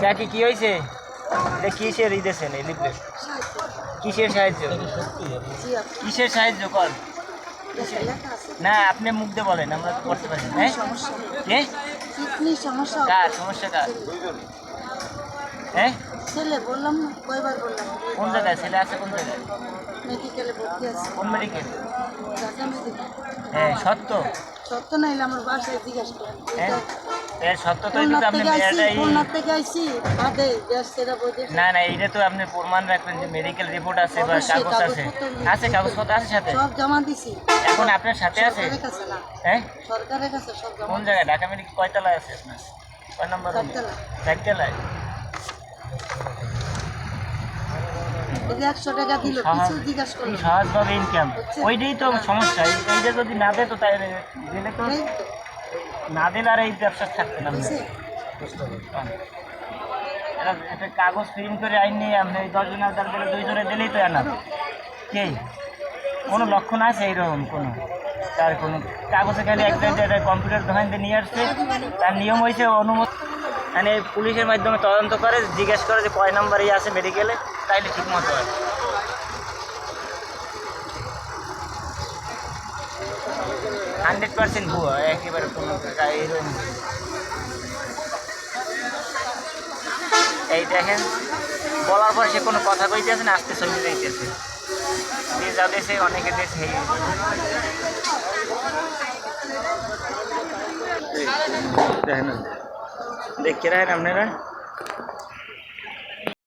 নাকি কি হয়েছে? এটা কিসের দিয়েছেন এই লিফলেট? কিসের সাহায্য? কিসের সাহায্য কর? না আপনি মুখ দিয়ে বলেন, আমরা তো করতে পারি। হ্যাঁ কে কার সমস্যা কার? হ্যাঁ ছেলে বললাম না, কয়বার বললাম। কোন জায়গায় ছেলে আছে? কোন জায়গায়? মেডিকেলে ভর্তি আছে। কোন মেডিকেল? ঢাকা মেডিকেল। হ্যাঁ সত্য। সত্য নাইলে আমার বাসায় জিজ্ঞাসা করেন। হ্যাঁ এর সত্য তো এটা তো আপনি খুলনার থেকে আইছি বাদে গ্যাস সেরা বইতে। না না এইটা তো আপনি প্রমাণ রাখবেন যে মেডিকেল রিপোর্ট আছে বা কাগজ আছে। আছে কাগজপত্র আছে সাথে? সব জমা দিছি। এখন আপনার সাথে আছে? সরকারের কাছে না, হ্যাঁ সরকারের কাছে সব জমা। কোন জায়গায়? ঢাকা মেডিকেল কয়তলায় আছে আপনার? কয় নম্বর? চারতলায়। এই যে 100 টাকা দিল, কিছু জিজ্ঞাসা করলো। সহজভাবে ইনকাম, ওইটাই তো সমস্যা। এইটা যদি না দেয় তো তাই দিলে তো না দিলে আর এই ব্যবসা থাকবে না। একটা কাগজ প্রিন্ট করে আইন নিয়ে আপনি 10 জনের দরকার দিলে 2 জনে দিলেই তো না। কে কোনো লক্ষণ আছে এইরকম কোনো? তার কোনো কাগজে খালি একটা কম্পিউটার দোকান দিয়ে নিয়ে আসছে, তার নিয়ম হয়েছে অনুমতি মানে পুলিশের মাধ্যমে তদন্ত করে জিজ্ঞেস করে যে কয় নাম্বার আছে মেডিকেলে, তাইলে ঠিক মতো হয়। 100% ভুয়া, একেবারে কোনো এরকম। এই দেখেন বলার পর সে কোনো কথা কইতেছে না, আস্তে চলে যাইতেছে। যে যা দেশে অনেকে দেশে দেখেন, দেখতে রাখেন আপনারা।